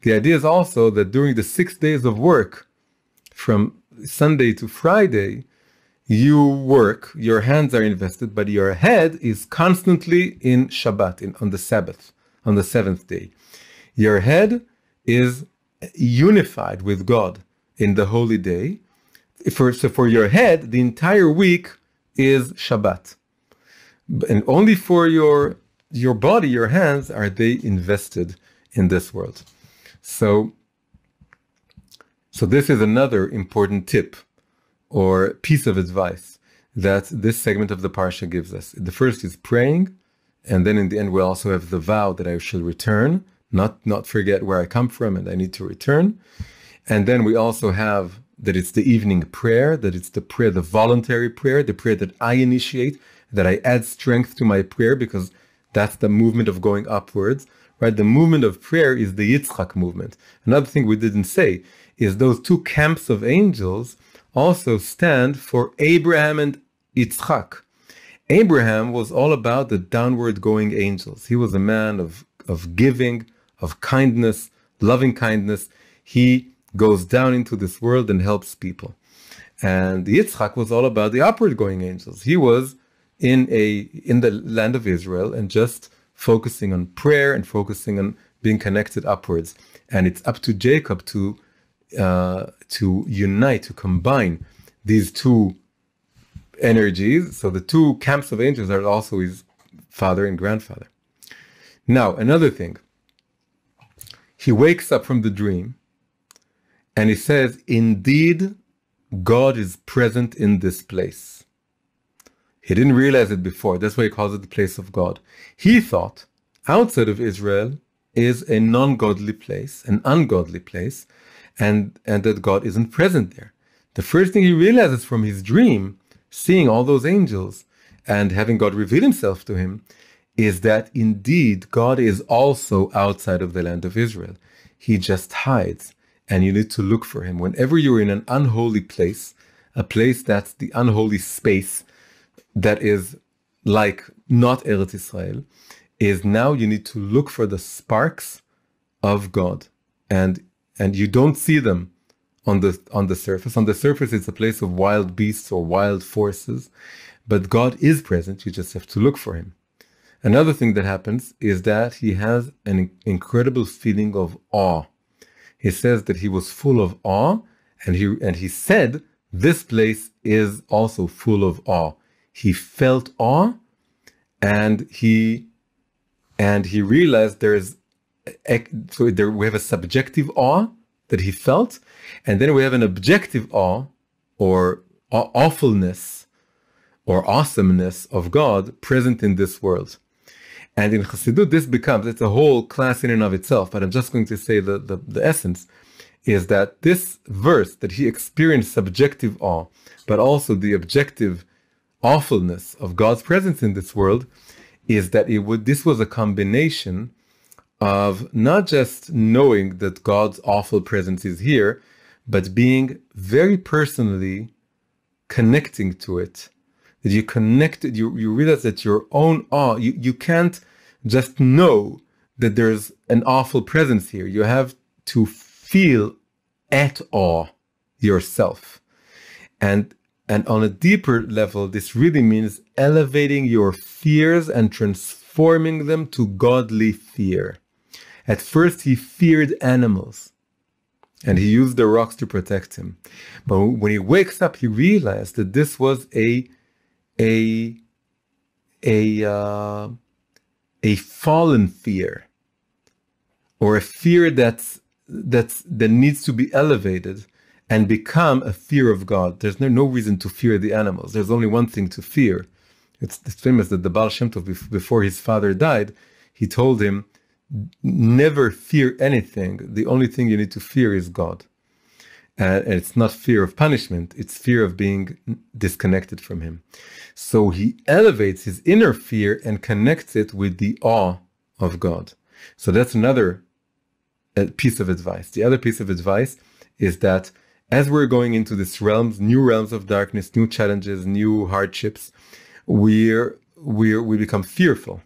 The idea is also that during the 6 days of work, from Sunday to Friday, you work, your hands are invested, but your head is constantly in Shabbat, on the Sabbath, on the seventh day. Your head is unified with God in the holy day. So for your head, the entire week is Shabbat. And only for your body, your hands, are they invested in this world. So this is another important tip or piece of advice that this segment of the Parsha gives us. The first is praying, and then in the end we also have the vow that I shall return, not forget where I come from, and I need to return. And then we also have that it's the evening prayer, that it's the prayer, the voluntary prayer, the prayer that I initiate, that I add strength to my prayer, because that's the movement of going upwards, right? The movement of prayer is the Yitzchak movement. Another thing we didn't say is those two camps of angels also stand for Abraham and Yitzchak. Abraham was all about the downward going angels. He was a man of giving, of kindness, loving kindness. He goes down into this world and helps people. And Yitzchak was all about the upward going angels. He was in the land of Israel and just focusing on prayer and focusing on being connected upwards. And it's up to Jacob to unite, to combine these two energies. So the two camps of angels are also his father and grandfather. Now, another thing. He wakes up from the dream and he says, indeed, God is present in this place. He didn't realize it before. That's why he calls it the place of God. He thought outside of Israel is a non-godly place, an ungodly place, and that God isn't present there. The first thing he realizes from his dream, seeing all those angels and having God reveal himself to him, is that indeed God is also outside of the land of Israel. He just hides, and you need to look for him. Whenever you're in an unholy place, a place that's the unholy space that is like not Eretz Israel, is now you need to look for the sparks of God, and you don't see them on the surface. On the surface, it's a place of wild beasts or wild forces, but God is present. You just have to look for him. Another thing that happens is that he has an incredible feeling of awe. He says that he was full of awe, and he said this place is also full of awe. He felt awe, and he realized we have a subjective awe that he felt, and then we have an objective awe or awfulness or awesomeness of God present in this world. And in Chassidut, it's a whole class in and of itself, but I'm just going to say the essence is that this verse, that he experienced subjective awe, but also the objective awfulness of God's presence in this world, is that this was a combination of not just knowing that God's awful presence is here, but being very personally connecting to it. That you connected, you realize that your own awe, you can't just know that there's an awful presence here. You have to feel at awe yourself. And on a deeper level, this really means elevating your fears and transforming them to godly fear. At first, he feared animals, and he used the rocks to protect him. But when he wakes up, he realized that this was a fallen fear, or a fear that needs to be elevated and become a fear of God. There's no reason to fear the animals. There's only one thing to fear. It's famous that the Baal Shem Tov, before his father died, he told him, never fear anything. The only thing you need to fear is God. And it's not fear of punishment, it's fear of being disconnected from him. So he elevates his inner fear and connects it with the awe of God. So that's another piece of advice. The other piece of advice is that as we're going into this new realms of darkness, new challenges, new hardships, we become fearful.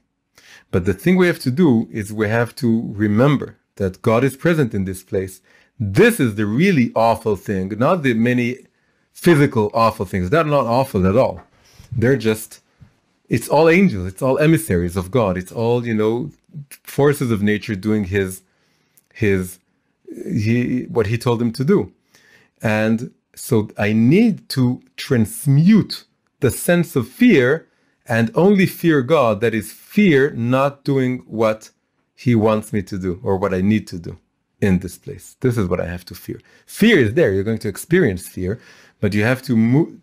But the thing we have to do is we have to remember that God is present in this place. This is the really awful thing, not the many physical awful things. They're not awful at all. They're just, it's all angels. It's all emissaries of God. It's all, forces of nature doing what he told them to do. And so I need to transmute the sense of fear and only fear God, that is fear not doing what he wants me to do or what I need to do in this place. This is what I have to fear. Fear is there. You're going to experience fear, but you have to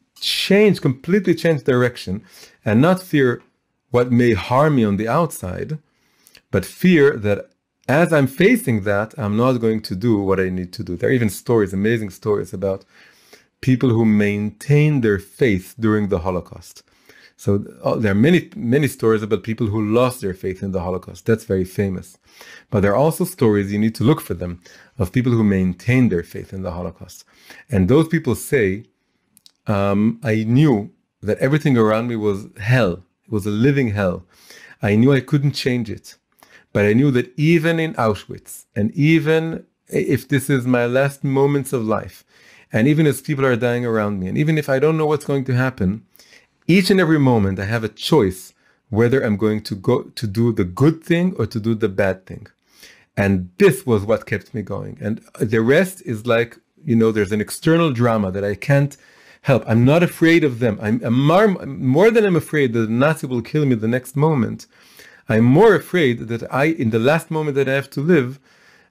completely change direction and not fear what may harm me on the outside, but fear that as I'm facing that, I'm not going to do what I need to do. There are even stories, amazing stories about people who maintain their faith during the Holocaust. So there are many stories about people who lost their faith in the Holocaust. That's very famous. But there are also stories, you need to look for them, of people who maintain their faith in the Holocaust. And those people say, I knew that everything around me was hell. It was a living hell. I knew I couldn't change it. But I knew that even in Auschwitz, and even if this is my last moments of life, and even as people are dying around me, and even if I don't know what's going to happen, each and every moment I have a choice whether I'm going to go to do the good thing or to do the bad thing. And this was what kept me going. And the rest is like, there's an external drama that I can't help. I'm not afraid of them. I'm more than I'm afraid that the Nazi will kill me the next moment. I'm more afraid that in the last moment that I have to live,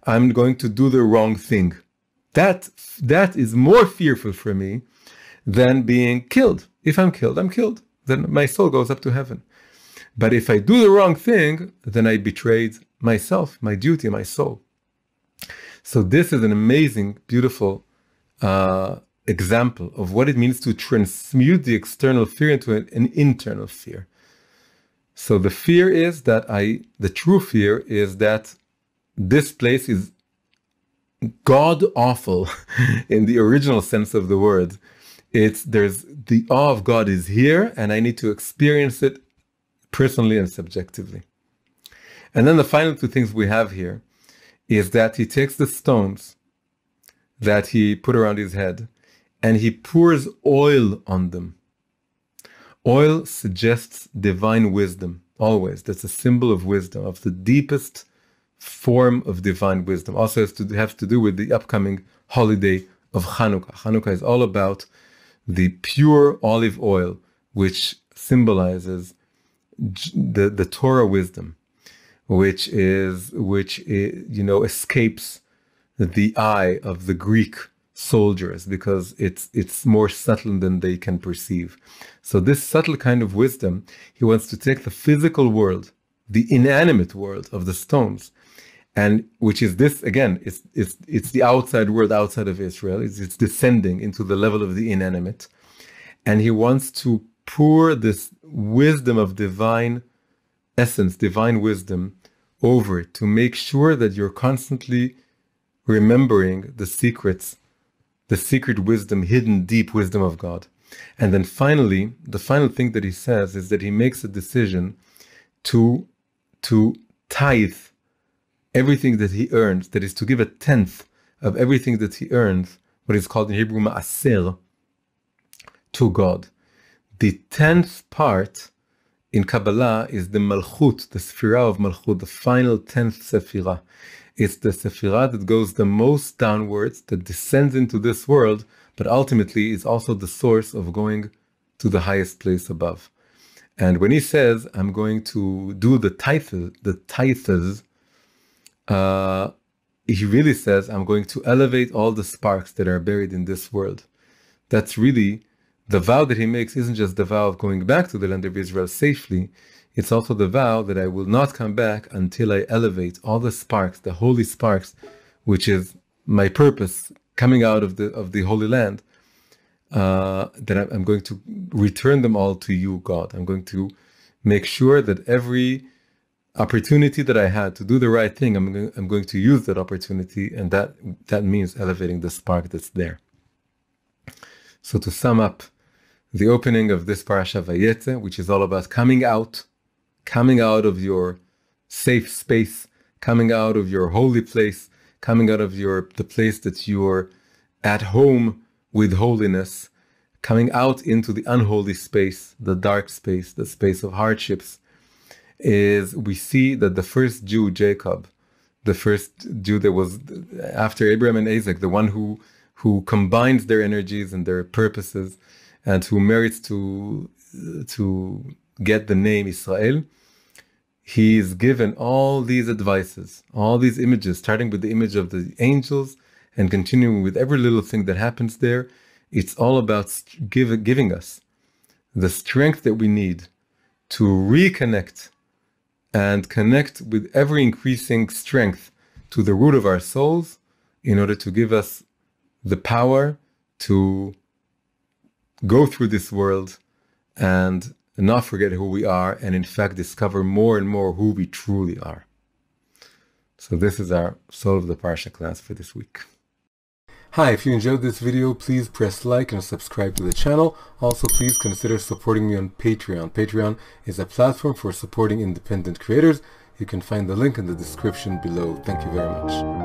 I'm going to do the wrong thing. That is more fearful for me than being killed. If I'm killed, I'm killed. Then my soul goes up to heaven. But if I do the wrong thing, then I betrayed myself, my duty, my soul. So this is an amazing, beautiful example of what it means to transmute the external fear into an internal fear. So the fear is that the true fear is that this place is god-awful in the original sense of the word. There's the awe of God is here, and I need to experience it personally and subjectively. And then the final two things we have here is that he takes the stones that he put around his head and he pours oil on them. Oil suggests divine wisdom, always. That's a symbol of wisdom, of the deepest form of divine wisdom. Also has to do with the upcoming holiday of Hanukkah. Hanukkah is all about the pure olive oil, which symbolizes the Torah wisdom, which escapes the eye of the Greek soldiers because it's more subtle than they can perceive. So this subtle kind of wisdom, he wants to take the physical world, the inanimate world of the stones, and which is this again, it's the outside world outside of Israel. It's descending into the level of the inanimate, and he wants to pour this wisdom of divine essence, divine wisdom over it to make sure that you're constantly remembering the secrets, the secret wisdom, hidden deep wisdom of God. And then finally, the final thing that he says is that he makes a decision to tithe everything that he earns, that is to give a tenth of everything that he earns, what is called in Hebrew ma'aser, to God. The 10th part in Kabbalah is the Malchut, the Sephirah of Malchut, the final 10th Sephirah. It's the Sephirah that goes the most downwards, that descends into this world, but ultimately is also the source of going to the highest place above. And when he says, I'm going to do the tithes, he really says, I'm going to elevate all the sparks that are buried in this world. That's really the vow that he makes. Isn't just the vow of going back to the land of Israel safely. It's also the vow that I will not come back until I elevate all the sparks, the holy sparks, which is my purpose coming out of the Holy Land, that I'm going to return them all to you, God. I'm going to make sure that every opportunity that I had to do the right thing, I'm going to use that opportunity, and that means elevating the spark that's there. So to sum up, the opening of this Parsha Vayetzei, which is all about coming out of your safe space, coming out of your holy place, coming out of the place that you're at home with holiness, coming out into the unholy space, the dark space, the space of hardships, is we see that the first Jew, Jacob, the first Jew that was after Abraham and Isaac, the one who combines their energies and their purposes, and who merits to get the name Israel, he's given all these advices, all these images, starting with the image of the angels and continuing with every little thing that happens there. It's all about giving us the strength that we need to reconnect and connect with ever increasing strength to the root of our souls, in order to give us the power to go through this world and not forget who we are, and in fact discover more and more who we truly are. So this is our Soul of the Parsha class for this week. Hi, if you enjoyed this video, please press like and subscribe to the channel. Also, please consider supporting me on Patreon. Patreon is a platform for supporting independent creators. You can find the link in the description below. Thank you very much.